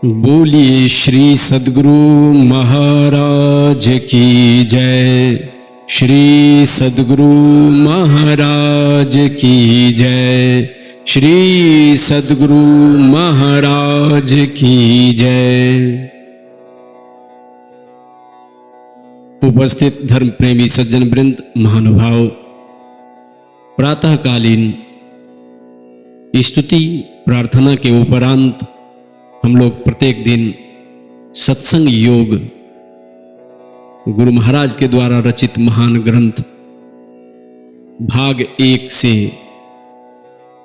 बोलिए श्री सद्गुरु महाराज की जय। श्री सद्गुरु महाराज की जय। श्री सद्गुरु महाराज की जय। उपस्थित धर्म प्रेमी सज्जन वृंद, महानुभाव, प्रातःकालीन स्तुति प्रार्थना के उपरांत हम लोग प्रत्येक दिन सत्संग योग गुरु महाराज के द्वारा रचित महान ग्रंथ भाग 1 से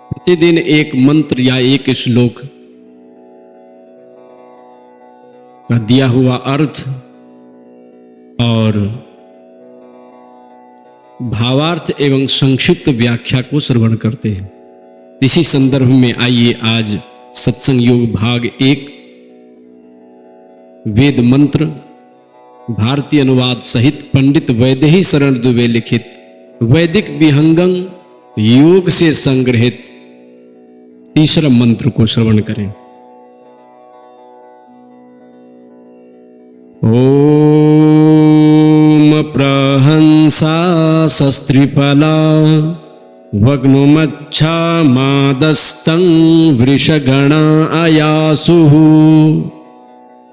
प्रतिदिन एक मंत्र या एक श्लोक का दिया हुआ अर्थ और भावार्थ एवं संक्षिप्त व्याख्या को श्रवण करते हैं। इसी संदर्भ में आइए आज सत्संग योग भाग 1 वेद मंत्र भारतीय अनुवाद सहित पंडित वैदेही शरण दुबे लिखित वैदिक विहंगम योग से संग्रहित तीसरा मंत्र को श्रवण करें। ओम प्रहंसा शस्त्रिफला वग्नुमच्छा मादस्तं वृषगणा अयासुः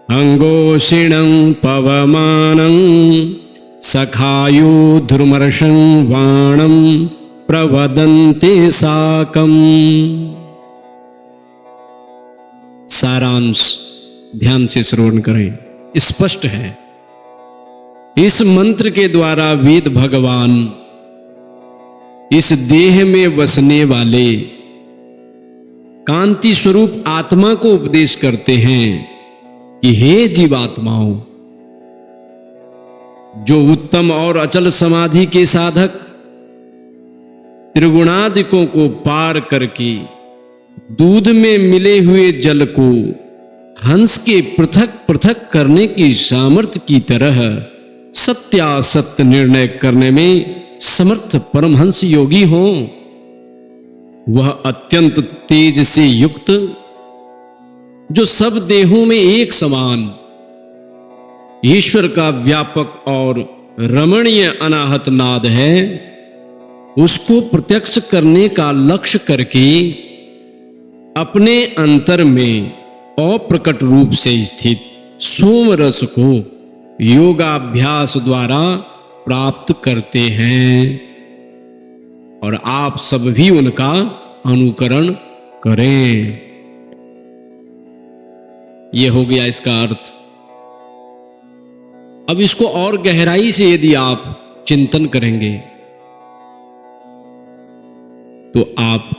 अंगोषिणं पवमानं सखायो धुर्मर्षं वाणं प्रवदन्ति साकम्। सारांश ध्यान से श्रवण करें। स्पष्ट है, इस मंत्र के द्वारा वेद भगवान इस देह में बसने वाले कांति स्वरूप आत्मा को उपदेश करते हैं कि हे जीवात्माओं, जो उत्तम और अचल समाधि के साधक त्रिगुणादिकों को पार करके दूध में मिले हुए जल को हंस के पृथक पृथक करने की सामर्थ्य की तरह सत्यासत्य निर्णय करने में समर्थ परमहंस योगी हो, वह अत्यंत तेज से युक्त, जो सब देहों में एक समान ईश्वर का व्यापक और रमणीय अनाहत नाद है, उसको प्रत्यक्ष करने का लक्ष्य करके अपने अंतर में अप्रकट रूप से स्थित सोम रस को योगाभ्यास द्वारा प्राप्त करते हैं और आप सब भी उनका अनुकरण करें। यह हो गया इसका अर्थ। अब इसको और गहराई से यदि आप चिंतन करेंगे तो आप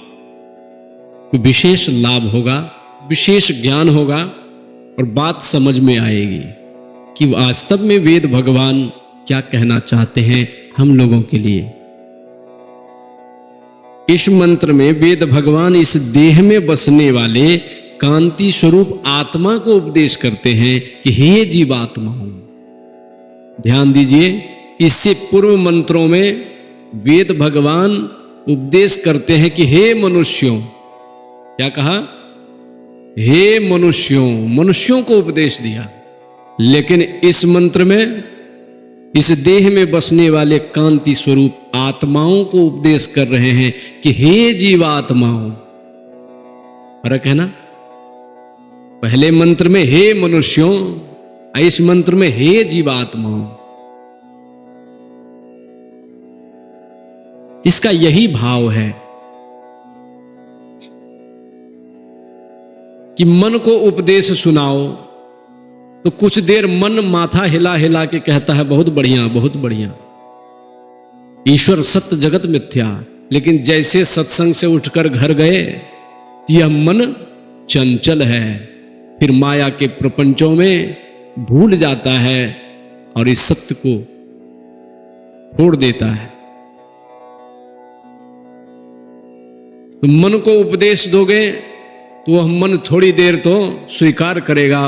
विशेष लाभ होगा, विशेष ज्ञान होगा और बात समझ में आएगी कि वास्तव में वेद भगवान क्या कहना चाहते हैं हम लोगों के लिए। इस मंत्र में वेद भगवान इस देह में बसने वाले कांति स्वरूप आत्मा को उपदेश करते हैं कि हे जीवात्माओं। ध्यान दीजिए, इससे पूर्व मंत्रों में वेद भगवान उपदेश करते हैं कि हे मनुष्यों, क्या कहा? हे मनुष्यों, मनुष्यों को उपदेश दिया। लेकिन इस मंत्र में इस देह में बसने वाले कांति स्वरूप आत्माओं को उपदेश कर रहे हैं कि हे जीवात्माओं। फर्क है ना? पहले मंत्र में हे मनुष्यों, इस मंत्र में हे जीवात्माओं। इसका यही भाव है कि मन को उपदेश सुनाओ तो कुछ देर मन माथा हिला हिला के कहता है बहुत बढ़िया, बहुत बढ़िया, ईश्वर सत्य जगत मिथ्या। लेकिन जैसे सत्संग से उठकर घर गए यह मन चंचल है, फिर माया के प्रपंचों में भूल जाता है और इस सत्य को छोड़ देता है। तो मन को उपदेश दोगे तो वह मन थोड़ी देर तो स्वीकार करेगा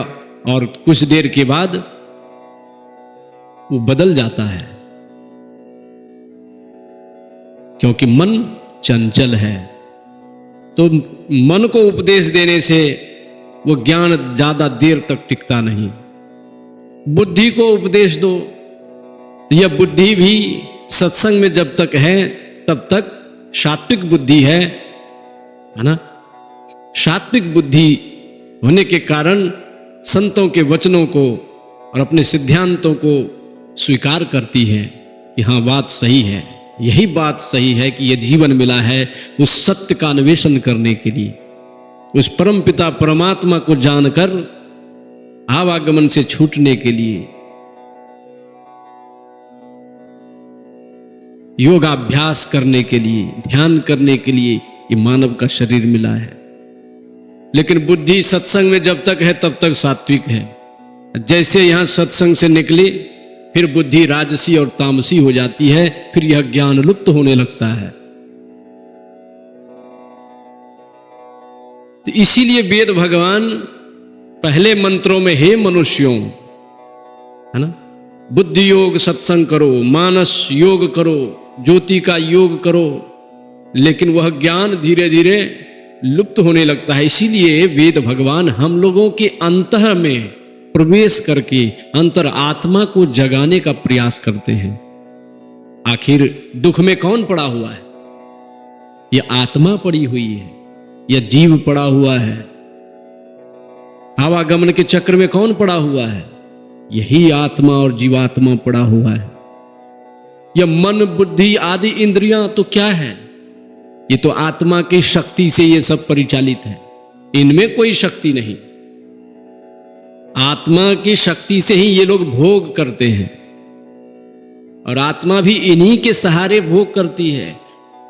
और कुछ देर के बाद वो बदल जाता है, क्योंकि मन चंचल है। तो मन को उपदेश देने से वो ज्ञान ज्यादा देर तक टिकता नहीं। बुद्धि को उपदेश दो, यह बुद्धि भी सत्संग में जब तक है तब तक सात्विक बुद्धि है ना। सात्विक बुद्धि होने के कारण संतों के वचनों को और अपने सिद्धांतों को स्वीकार करती है कि हाँ बात सही है, यही बात सही है कि यह जीवन मिला है उस सत्य का अन्वेषण करने के लिए, उस परम पिता परमात्मा को जानकर आवागमन से छूटने के लिए, योगाभ्यास करने के लिए, ध्यान करने के लिए ये मानव का शरीर मिला है। लेकिन बुद्धि सत्संग में जब तक है तब तक सात्विक है। जैसे यहां सत्संग से निकली फिर बुद्धि राजसी और तामसी हो जाती है, फिर यह ज्ञान लुप्त होने लगता है। तो इसीलिए वेद भगवान पहले मंत्रों में हे मनुष्यों, है ना, बुद्धि योग सत्संग करो, मानस योग करो, ज्योति का योग करो, लेकिन वह ज्ञान धीरे धीरे लुप्त होने लगता है। इसीलिए वेद भगवान हम लोगों के अंतः में प्रवेश करके अंतर आत्मा को जगाने का प्रयास करते हैं। आखिर दुख में कौन पड़ा हुआ है? यह आत्मा पड़ी हुई है, यह जीव पड़ा हुआ है। आवागमन के चक्र में कौन पड़ा हुआ है? यही आत्मा और जीवात्मा पड़ा हुआ है। यह मन बुद्धि आदि इंद्रियां तो क्या है? ये तो आत्मा की शक्ति से ये सब परिचालित है, इनमें कोई शक्ति नहीं। आत्मा की शक्ति से ही ये लोग भोग करते हैं और आत्मा भी इन्हीं के सहारे भोग करती है।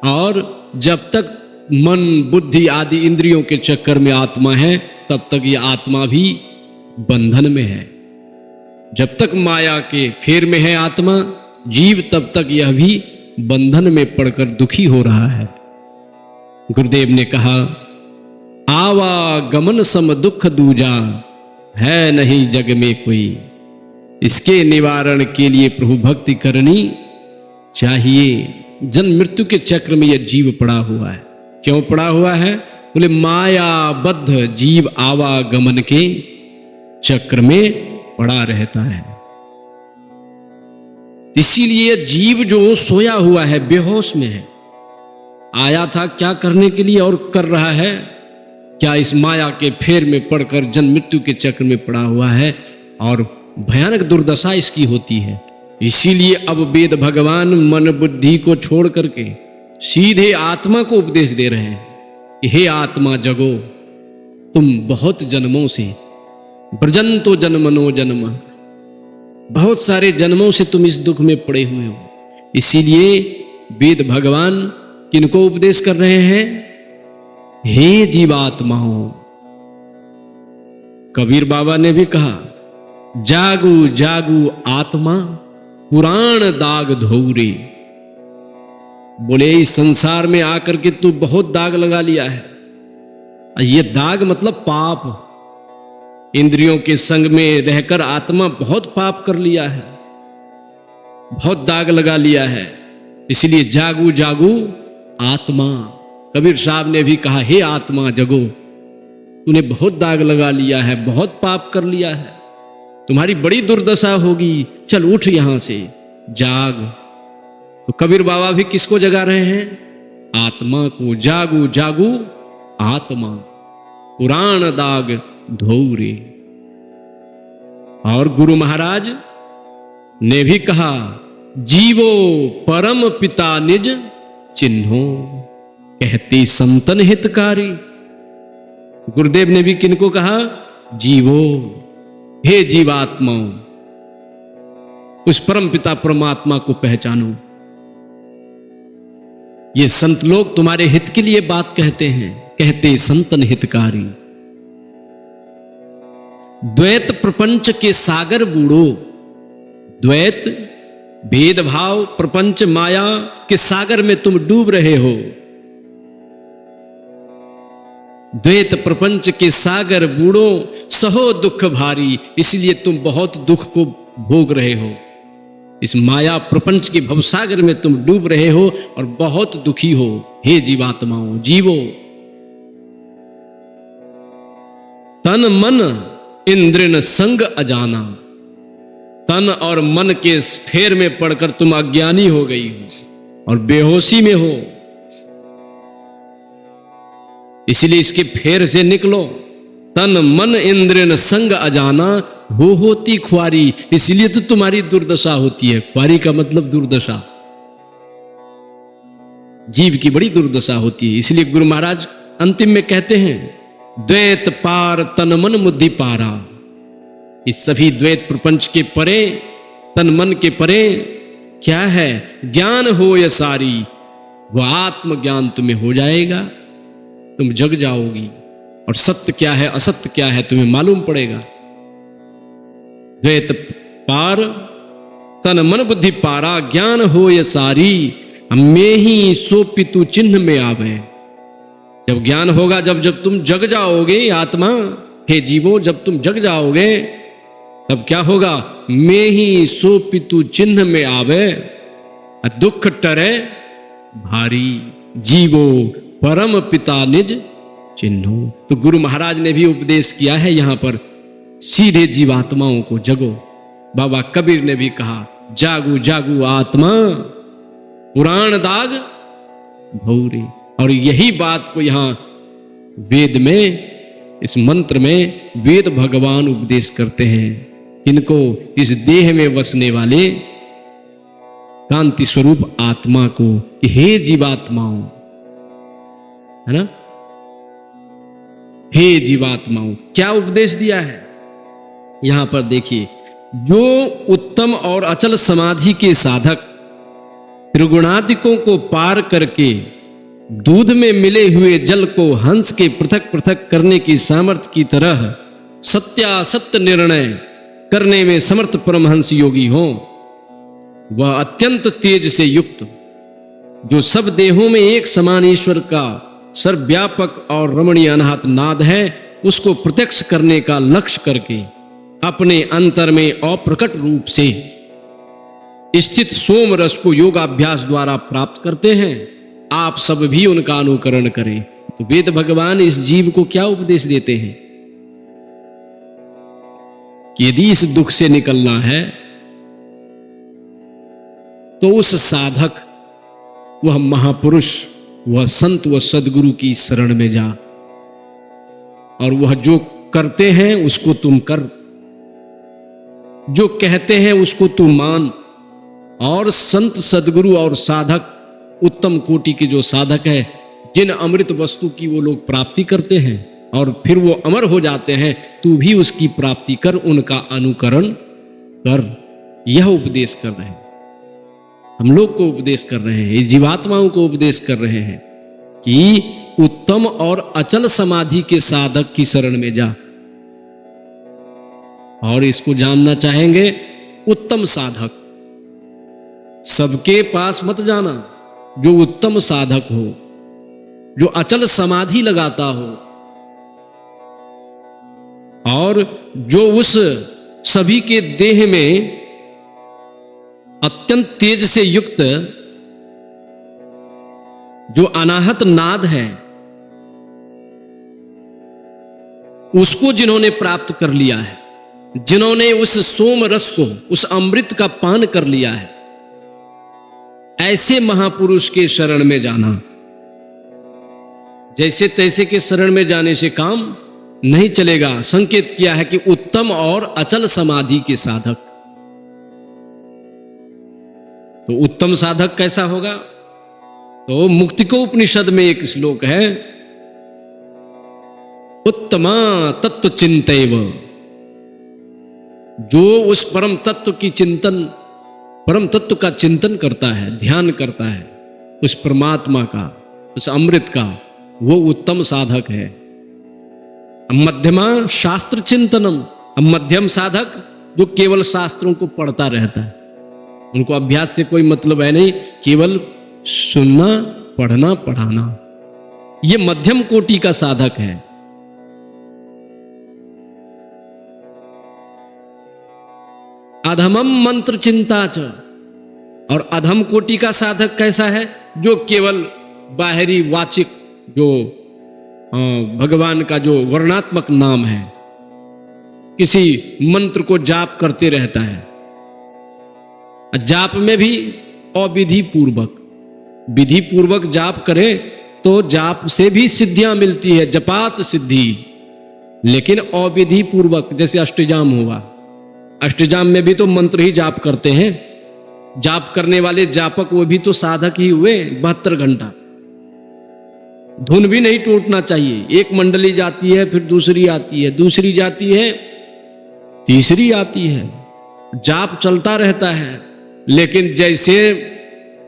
और जब तक मन बुद्धि आदि इंद्रियों के चक्कर में आत्मा है तब तक ये आत्मा भी बंधन में है। जब तक माया के फेर में है आत्मा जीव, तब तक यह भी बंधन में पड़कर दुखी हो रहा है। गुरुदेव ने कहा, आवागमन सम दुख दूजा, है नहीं जग में कोई। इसके निवारण के लिए प्रभु भक्ति करनी चाहिए। जन्म मृत्यु के चक्र में यह जीव पड़ा हुआ है। क्यों पड़ा हुआ है? बोले मायाबद्ध जीव आवागमन के चक्र में पड़ा रहता है। इसीलिए जीव जो सोया हुआ है, बेहोश में है, आया था क्या करने के लिए और कर रहा है क्या? इस माया के फेर में पड़कर जन्म मृत्यु के चक्र में पड़ा हुआ है और भयानक दुर्दशा इसकी होती है। इसीलिए अब वेद भगवान मन बुद्धि को छोड़ करके सीधे आत्मा को उपदेश दे रहे हैं कि हे आत्मा जगो, तुम बहुत जन्मों से, ब्रजंतो जन्मनो जन्म, बहुत सारे जन्मों से तुम इस दुख में पड़े हुए हो। इसीलिए वेद भगवान किनको उपदेश कर रहे हैं? हे जीवात्माओं। कबीर बाबा ने भी कहा, जागू जागू आत्मा पुराण दाग धोरे। बोले इस संसार में आकर के तू बहुत दाग लगा लिया है। ये दाग मतलब पाप। इंद्रियों के संग में रहकर आत्मा बहुत पाप कर लिया है, बहुत दाग लगा लिया है। इसलिए जागू जागू आत्मा। कबीर साहब ने भी कहा, हे आत्मा जगो, तूने बहुत दाग लगा लिया है, बहुत पाप कर लिया है, तुम्हारी बड़ी दुर्दशा होगी, चल उठ यहां से, जाग। तो कबीर बाबा भी किसको जगा रहे हैं? आत्मा को। जागू जागू आत्मा पुराण दाग धोरे। और गुरु महाराज ने भी कहा, जीवो परम पिता निज चिन्हो, कहते संतन हितकारी। गुरुदेव ने भी किनको कहा? जीवो, हे जीवात्माओं, उस परम पिता परमात्मा को पहचानो। ये संत लोग तुम्हारे हित के लिए बात कहते हैं, कहते संतन हितकारी। द्वैत प्रपंच के सागर बूढ़ो, द्वैत भेदभाव प्रपंच माया के सागर में तुम डूब रहे हो। द्वैत प्रपंच के सागर बूढ़ो, सहो दुख भारी। इसलिए तुम बहुत दुख को भोग रहे हो। इस माया प्रपंच के भवसागर में तुम डूब रहे हो और बहुत दुखी हो। हे जीवात्माओं, जीवो। तन मन इंद्रिन संग अजाना। तन और मन के फेर में पड़कर तुम अज्ञानी हो गई हो और बेहोशी में हो, इसलिए इसके फेर से निकलो। तन मन इंद्रिन संग अजाना, हो होती ख्वारी, इसलिए तो तुम्हारी दुर्दशा होती है। ख्वारी का मतलब दुर्दशा, जीव की बड़ी दुर्दशा होती है। इसलिए गुरु महाराज अंतिम में कहते हैं, द्वैत पार तन मन बुद्धि पारा। इस सभी द्वैत प्रपंच के परे, तन मन के परे क्या है? ज्ञान हो या सारी, वह आत्मज्ञान तुम्हें हो जाएगा, तुम जग जाओगी और सत्य क्या है असत्य क्या है तुम्हें मालूम पड़ेगा। द्वैत पार तन मन बुद्धि पारा, ज्ञान हो या सारी, में ही सो पितु चिन्ह में आवे। जब ज्ञान होगा, जब तुम जग जाओगे आत्मा, हे जीवो, जब तुम जग जाओगे तब क्या होगा? में ही सो पितु चिन्ह में आवे, दुख टरे भारी, जीवो परम पिता निज चिन्हो। तो गुरु महाराज ने भी उपदेश किया है यहां पर, सीधे जीवात्माओं को जगो। बाबा कबीर ने भी कहा, जागू जागू आत्मा, पुराण दाग भौरे। और यही बात को यहां वेद में, इस मंत्र में वेद भगवान उपदेश करते हैं इनको, इस देह में बसने वाले कांति स्वरूप आत्मा को, कि हे जीवात्माओं, है ना, हे जीवात्माओं। क्या उपदेश दिया है यहां पर देखिए, जो उत्तम और अचल समाधि के साधक त्रिगुणादिकों को पार करके दूध में मिले हुए जल को हंस के पृथक पृथक करने की सामर्थ्य की तरह सत्यासत्य निर्णय करने में समर्थ परमहंस योगी हो, वह अत्यंत तेज से युक्त, जो सब देहों में एक समान ईश्वर का सर्वव्यापक और रमणीय अनाहत नाद है, उसको प्रत्यक्ष करने का लक्ष्य करके अपने अंतर में अप्रकट रूप से स्थित सोम रस को योगाभ्यास द्वारा प्राप्त करते हैं। आप सब भी उनका अनुकरण करें। तो वेद भगवान इस जीव को क्या उपदेश देते हैं कि यदि इस दुख से निकलना है तो उस साधक, वह महापुरुष, वह संत, वह सदगुरु की शरण में जा, और वह जो करते हैं उसको तुम कर, जो कहते हैं उसको तुम मान। और संत सदगुरु और साधक, उत्तम कोटि के जो साधक है, जिन अमृत वस्तु की वो लोग प्राप्ति करते हैं और फिर वो अमर हो जाते हैं, तू भी उसकी प्राप्ति कर, उनका अनुकरण कर। यह उपदेश कर रहे हैं, हम लोग को उपदेश कर रहे हैं, जीवात्माओं को उपदेश कर रहे हैं कि उत्तम और अचल समाधि के साधक की शरण में जा। और इसको जानना चाहेंगे, उत्तम साधक सबके पास मत जाना, जो उत्तम साधक हो, जो अचल समाधि लगाता हो और जो उस सभी के देह में अत्यंत तेज से युक्त जो अनाहत नाद है, उसको जिन्होंने प्राप्त कर लिया है, जिन्होंने उस सोम रस को, उस अमृत का पान कर लिया है, ऐसे महापुरुष के शरण में जाना। जैसे तैसे के शरण में जाने से काम नहीं चलेगा। संकेत किया है कि उत्तम और अचल समाधि के साधक। तो उत्तम साधक कैसा होगा? तो मुक्तिको उपनिषद में एक श्लोक है, उत्तमा तत्व चिंतैव, जो उस परम तत्व की चिंतन, परम तत्व का चिंतन करता है, ध्यान करता है, उस परमात्मा का, उस अमृत का, वो उत्तम साधक है। मध्यमा शास्त्र चिंतनम, मध्यम साधक जो केवल शास्त्रों को पढ़ता रहता है, उनको अभ्यास से कोई मतलब है नहीं, केवल सुनना, पढ़ना, पढ़ाना, ये मध्यम कोटि का साधक है। अधमम मंत्र चिंता च, और अधम कोटि का साधक कैसा है? जो केवल बाहरी वाचिक, जो भगवान का जो वर्णात्मक नाम है, किसी मंत्र को जाप करते रहता है। जाप में भी अविधि पूर्वक, विधि पूर्वक जाप करे तो जाप से भी सिद्धियां मिलती है, जपात सिद्धि। लेकिन अविधि पूर्वक, जैसे अष्टजाम हुआ, अष्टजाम में भी तो मंत्र ही जाप करते हैं। जाप करने वाले जापक वो भी तो साधक ही हुए 72 घंटा। धुन भी नहीं टूटना चाहिए। एक मंडली जाती है, फिर दूसरी आती है, दूसरी जाती है, तीसरी आती है, जाप चलता रहता है। लेकिन जैसे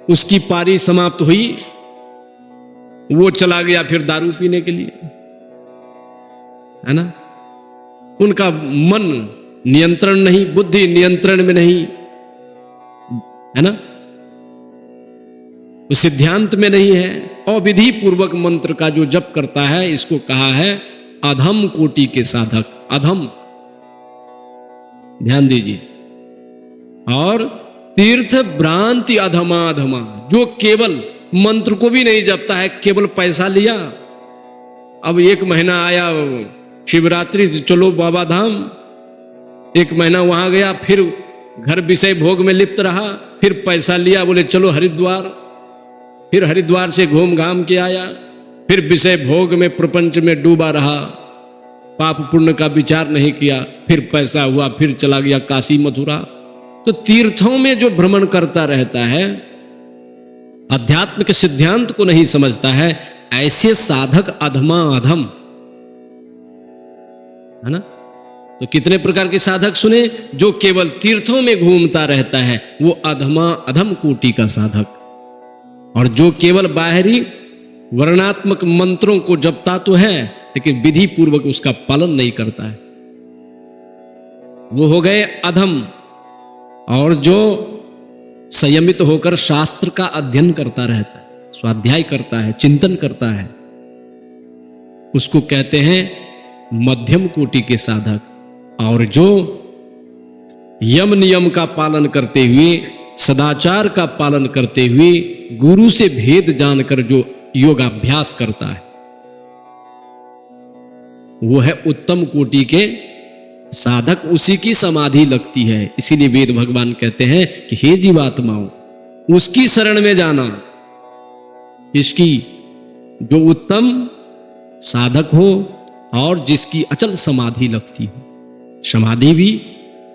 उसकी पारी समाप्त हुई, वो चला गया फिर दारू पीने के लिए, है ना। उनका मन नियंत्रण नहीं, बुद्धि नियंत्रण में नहीं, है ना, सिद्धांत में नहीं है। अविधि पूर्वक मंत्र का जो जप करता है, इसको कहा है अधम कोटि के साधक। अधम, ध्यान दीजिए। और तीर्थ भ्रांति अधमा अधमा, जो केवल मंत्र को भी नहीं जपता है, केवल पैसा लिया। अब 1 महीना आया शिवरात्रि, चलो बाबा धाम, 1 महीना वहां गया, फिर घर विषय भोग में लिप्त रहा, फिर पैसा लिया, बोले चलो हरिद्वार, फिर हरिद्वार से घूम घाम के आया, फिर विषय भोग में प्रपंच में डूबा रहा, पाप पुण्य का विचार नहीं किया, फिर पैसा हुआ, फिर चला गया काशी मथुरा। तो तीर्थों में जो भ्रमण करता रहता है, अध्यात्म के सिद्धांत को नहीं समझता है, ऐसे साधक अधमा अधम, है ना। तो कितने प्रकार के साधक सुने। जो केवल तीर्थों में घूमता रहता है, वो अधमा अधम कोटि का साधक। और जो केवल बाहरी वर्णात्मक मंत्रों को जपता तो है, लेकिन विधि पूर्वक उसका पालन नहीं करता है, वो हो गए अधम। और जो संयमित होकर शास्त्र का अध्ययन करता रहता है, स्वाध्याय करता है, चिंतन करता है, उसको कहते हैं मध्यम कोटि के साधक। और जो यम नियम का पालन करते हुए, सदाचार का पालन करते हुए, गुरु से भेद जानकर जो योगाभ्यास करता है, वो है उत्तम कोटि के साधक। उसी की समाधि लगती है। इसीलिए वेद भगवान कहते हैं कि हे जीवात्माओं, उसकी शरण में जाना। इसकी जो उत्तम साधक हो और जिसकी अचल समाधि लगती हो। समाधि भी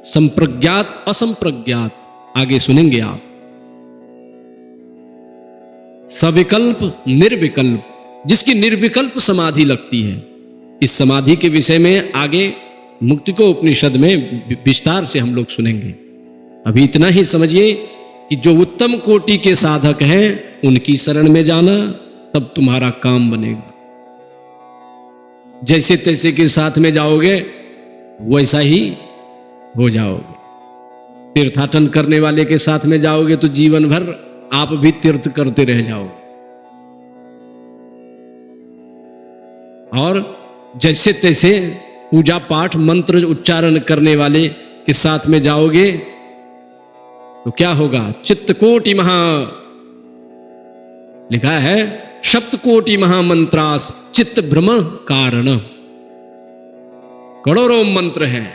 संप्रज्ञात असंप्रज्ञात, आगे सुनेंगे आप। सविकल्प निर्विकल्प, जिसकी निर्विकल्प समाधि लगती है। इस समाधि के विषय में आगे मुक्तिको उपनिषद में विस्तार से हम लोग सुनेंगे। अभी इतना ही समझिए कि जो उत्तम कोटि के साधक हैं, उनकी शरण में जाना, तब तुम्हारा काम बनेगा। जैसे तैसे के साथ में जाओगे, वैसा ही हो जाओगे। तीर्थाटन करने वाले के साथ में जाओगे तो जीवन भर आप भी तीर्थ करते रह जाओगे। और जैसे तैसे पूजा पाठ मंत्र उच्चारण करने वाले के साथ में जाओगे तो क्या होगा। चित्तकोटि महा, लिखा है सप्तकोटि महामंत्रास चित्त भ्रम कारण। करोड़ों मंत्र हैं,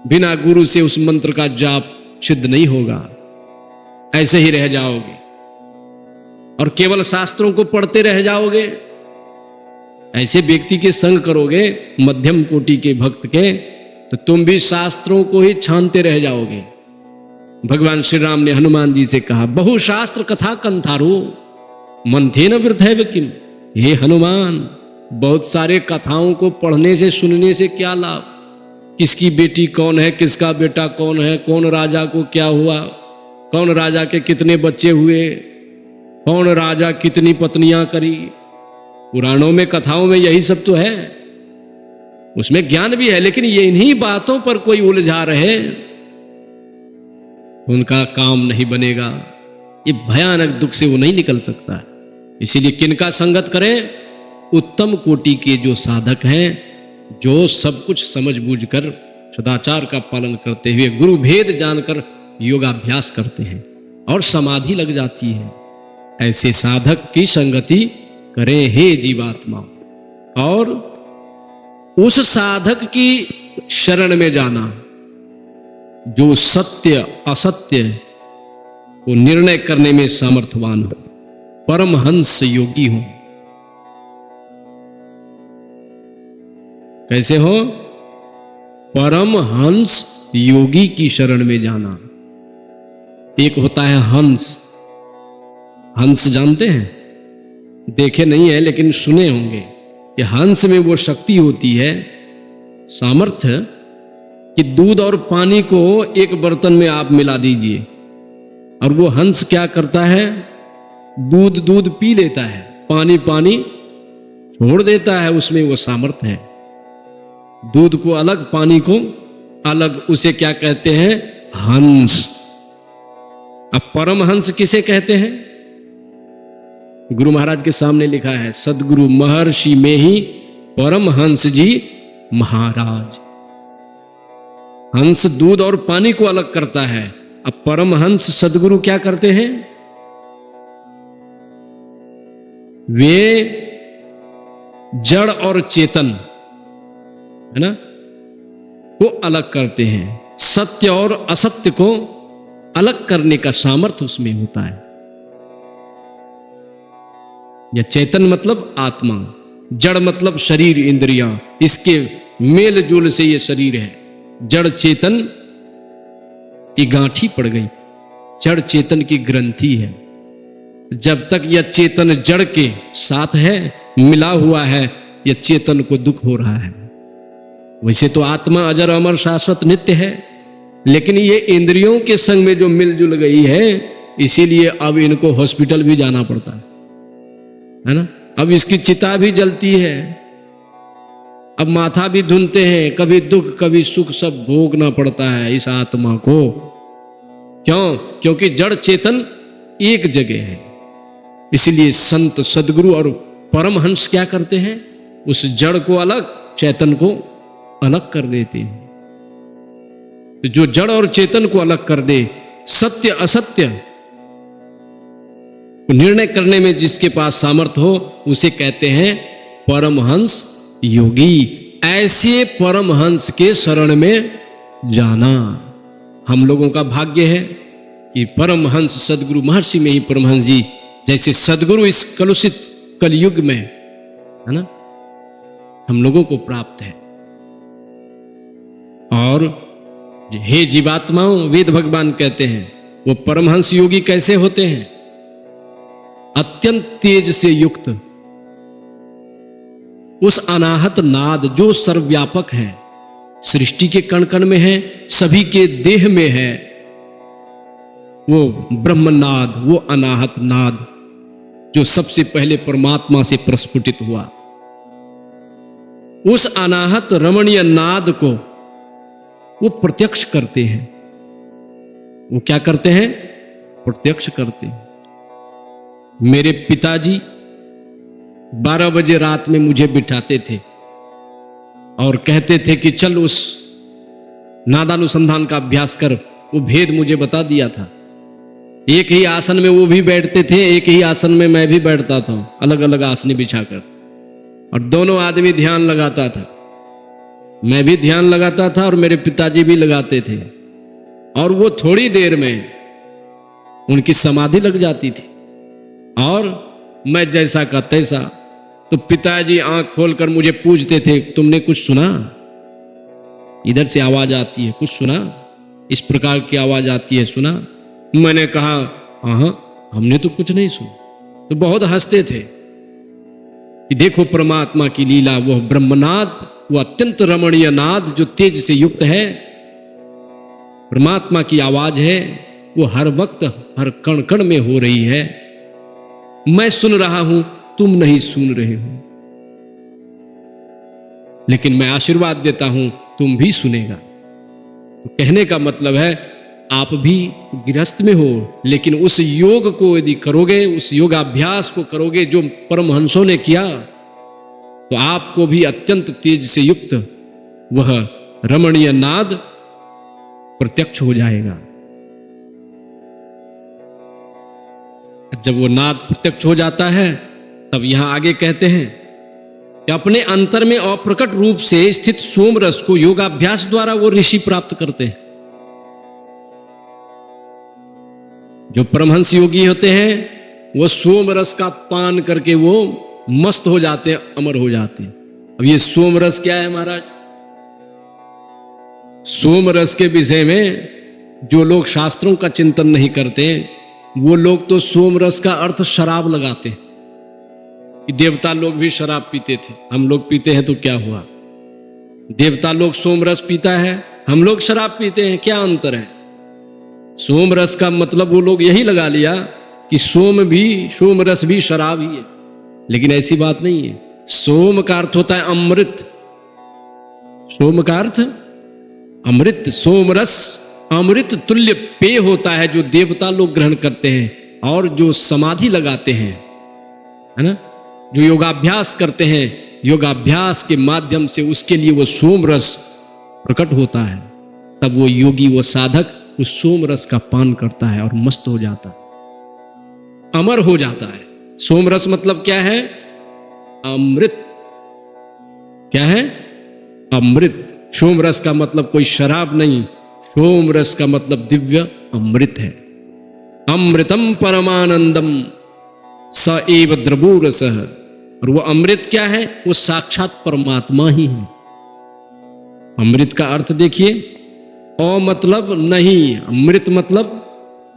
बिना गुरु से उस मंत्र का जाप सिद्ध नहीं होगा, ऐसे ही रह जाओगे। और केवल शास्त्रों को पढ़ते रह जाओगे। ऐसे व्यक्ति के संग करोगे, मध्यम कोटि के भक्त के, तो तुम भी शास्त्रों को ही छानते रह जाओगे। भगवान श्री राम ने हनुमान जी से कहा, बहुशास्त्र कथा कंथारो मंथेन वृद्धैव किम। हे हनुमान, बहुत सारे कथाओं को पढ़ने से सुनने से क्या लाभ। किसकी बेटी कौन है, किसका बेटा कौन है, कौन राजा को क्या हुआ, कौन राजा के कितने बच्चे हुए, कौन राजा कितनी पत्नियां करी। पुराणों में कथाओं में यही सब तो है। उसमें ज्ञान भी है, लेकिन ये इन्हीं बातों पर कोई उलझा रहे तो उनका काम नहीं बनेगा। ये भयानक दुख से वो नहीं निकल सकता। इसीलिए किनका संगत करें। उत्तम कोटि के जो साधक हैं, जो सब कुछ समझ बूझ कर सदाचार का पालन करते हुए गुरु भेद जानकर योगाभ्यास करते हैं और समाधि लग जाती है। ऐसे साधक की संगति करें हे जीवात्मा। और उस साधक की शरण में जाना जो सत्य असत्य को निर्णय करने में सामर्थ्यवान हो, परमहंस योगी हो। कैसे हो? परमहंस योगी की शरण में जाना। एक होता है हंस। हंस जानते हैं? देखे नहीं है लेकिन सुने होंगे कि हंस में वो शक्ति होती है, सामर्थ्य, कि दूध और पानी को एक बर्तन में आप मिला दीजिए और वो हंस क्या करता है? दूध पी लेता है, पानी छोड़ देता है। उसमें वो सामर्थ्य है। दूध को अलग, पानी को अलग, उसे क्या कहते हैं? हंस। अब परमहंस किसे कहते हैं? गुरु महाराज के सामने लिखा है, सदगुरु महर्षि में ही परमहंस जी महाराज। हंस दूध और पानी को अलग करता है। अब परमहंस सदगुरु क्या करते हैं? वे जड़ और चेतन, है ना, को अलग करते हैं। सत्य और असत्य को अलग करने का सामर्थ्य उसमें होता है। या चेतन मतलब आत्मा, जड़ मतलब शरीर इंद्रियां, इसके मेल जोल से ये शरीर है। जड़ चेतन की गांठी पड़ गई, जड़ चेतन की ग्रंथि है। जब तक यह चेतन जड़ के साथ है, मिला हुआ है, यह चेतन को दुख हो रहा है। वैसे तो आत्मा अजर अमर शाश्वत नित्य है, लेकिन ये इंद्रियों के संग में जो मिलजुल गई है, इसीलिए अब इनको हॉस्पिटल भी जाना पड़ता है ना। अब इसकी चिता भी जलती है, अब माथा भी धुनते हैं, कभी दुख कभी सुख सब भोगना पड़ता है इस आत्मा को। क्यों? क्योंकि जड़ चेतन एक जगह है। इसलिए संत सदगुरु और परमहंस क्या करते हैं? उस जड़ को अलग, चेतन को अलग कर देते हैं। तो जो जड़ और चेतन को अलग कर दे, सत्य असत्य निर्णय करने में जिसके पास सामर्थ्य हो, उसे कहते हैं परमहंस योगी। ऐसे परमहंस के शरण में जाना हम लोगों का भाग्य है कि परमहंस सदगुरु महर्षि में ही परमहंस जी जैसे सदगुरु इस कलुषित कलयुग में, है ना, हम लोगों को प्राप्त है। और हे जीवात्माओं, वेद भगवान कहते हैं वो परमहंस योगी कैसे होते हैं? अत्यंत तेज से युक्त उस अनाहत नाद जो सर्वव्यापक है, सृष्टि के कण कण में है, सभी के देह में है, वो ब्रह्मनाद, वो अनाहत नाद जो सबसे पहले परमात्मा से प्रस्फुटित हुआ, उस अनाहत रमणीय नाद को वो प्रत्यक्ष करते हैं। वो क्या करते हैं? प्रत्यक्ष करते हैं। मेरे पिताजी 12 बजे रात में मुझे बिठाते थे और कहते थे कि चल उस नादानुसंधान का अभ्यास कर। वो भेद मुझे बता दिया था। एक ही आसन में वो भी बैठते थे, एक ही आसन में मैं भी बैठता था, अलग अलग आसनी बिछाकर, और दोनों आदमी ध्यान लगाता था। मैं भी ध्यान लगाता था और मेरे पिताजी भी लगाते थे, और वो थोड़ी देर में उनकी समाधि लग जाती थी और मैं जैसा का तैसा। तो पिताजी आंख खोलकर मुझे पूछते थे, तुमने कुछ सुना? इधर से आवाज आती है, कुछ सुना? इस प्रकार की आवाज आती है, सुना? मैंने कहा हाँ, हमने तो कुछ नहीं सुना। तो बहुत हंसते थे कि देखो परमात्मा की लीला, वह ब्रह्मनाद, वो अत्यंत रमणीय नाद जो तेज से युक्त है, परमात्मा की आवाज है, वो हर वक्त हर कण कण में हो रही है। मैं सुन रहा हूं, तुम नहीं सुन रहे हो, लेकिन मैं आशीर्वाद देता हूं, तुम भी सुनेगा। तो कहने का मतलब है आप भी गृहस्थ में हो, लेकिन उस योग को यदि करोगे, उस योगाभ्यास को करोगे जो परमहंसों ने किया, तो आपको भी अत्यंत तेज से युक्त वह रमणीय नाद प्रत्यक्ष हो जाएगा। जब वो नाद प्रत्यक्ष हो जाता है, तब यहां आगे कहते हैं कि अपने अंतर में अप्रकट रूप से स्थित सोम रस को योगाभ्यास द्वारा वो ऋषि प्राप्त करते हैं। जो परमहंस योगी होते हैं वो सोम रस का पान करके वो मस्त हो जाते हैं, अमर हो जाते हैं। अब ये सोम रस क्या है महाराज? सोम रस के विषय में जो लोग शास्त्रों का चिंतन नहीं करते वो लोग तो सोम रस का अर्थ शराब लगाते हैं कि देवता लोग भी शराब पीते थे, हम लोग पीते हैं तो क्या हुआ? देवता लोग सोम रस पीता है, हम लोग शराब पीते हैं, क्या अंतर है? सोम रस का मतलब वो लोग यही लगा लिया कि सोम रस भी शराब ही है, लेकिन ऐसी बात नहीं है। सोम का अर्थ होता है अमृत। सोम का अर्थ अमृत। सोम रस अमृत तुल्य पेय होता है जो देवता लोग ग्रहण करते हैं और जो समाधि लगाते हैं, है ना, जो योगाभ्यास करते हैं, योगाभ्यास के माध्यम से उसके लिए वो सोम रस प्रकट होता है। तब वो योगी, वो साधक उस सोम रस का पान करता है और मस्त हो जाता है, अमर हो जाता है। सोम रस मतलब क्या है? अमृत। क्या है? अमृत। सोम रस का मतलब कोई शराब नहीं, सोम रस का मतलब दिव्य अमृत है। अमृतम परमानंदम स एव द्रवो रसः। और वो अमृत क्या है? वो साक्षात परमात्मा ही है। अमृत का अर्थ देखिए, अ मतलब नहीं, अमृत मतलब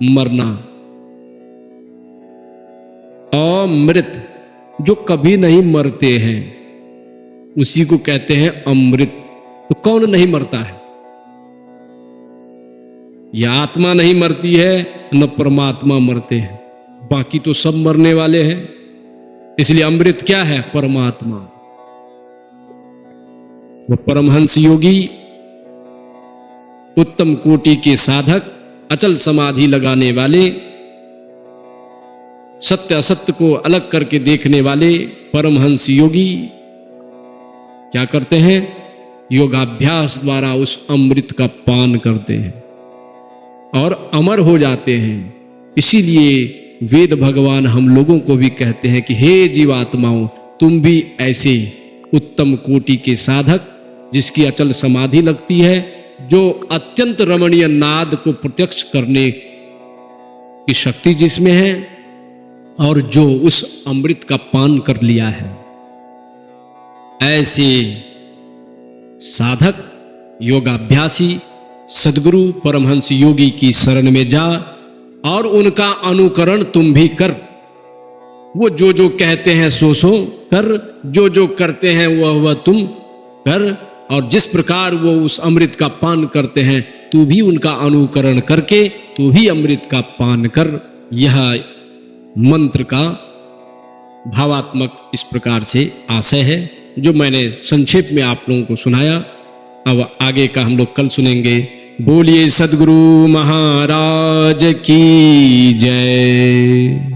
मरना। अमृत जो कभी नहीं मरते हैं उसी को कहते हैं अमृत। तो कौन नहीं मरता है? यह आत्मा नहीं मरती है, न परमात्मा मरते हैं, बाकी तो सब मरने वाले हैं। इसलिए अमृत क्या है? परमात्मा। वो परमहंस योगी, उत्तम कोटि के साधक, अचल समाधि लगाने वाले, सत्य असत्य को अलग करके देखने वाले परमहंस योगी क्या करते हैं? योगाभ्यास द्वारा उस अमृत का पान करते हैं और अमर हो जाते हैं। इसीलिए वेद भगवान हम लोगों को भी कहते हैं कि हे जीवात्माओं, तुम भी ऐसे उत्तम कोटि के साधक, जिसकी अचल समाधि लगती है, जो अत्यंत रमणीय नाद को प्रत्यक्ष करने की शक्ति जिसमें है और जो उस अमृत का पान कर लिया है, ऐसे साधक योगाभ्यासी सद्गुरु परमहंस योगी की शरण में जा और उनका अनुकरण तुम भी कर। वो जो जो कहते हैं सो कर, जो जो करते हैं वह तुम कर, और जिस प्रकार वो उस अमृत का पान करते हैं तू भी उनका अनुकरण करके तू भी अमृत का पान कर। यह मंत्र का भावात्मक इस प्रकार से आशय है जो मैंने संक्षेप में आप लोगों को सुनाया। अब आगे का हम लोग कल सुनेंगे। बोलिए सद्गुरु महाराज की जय।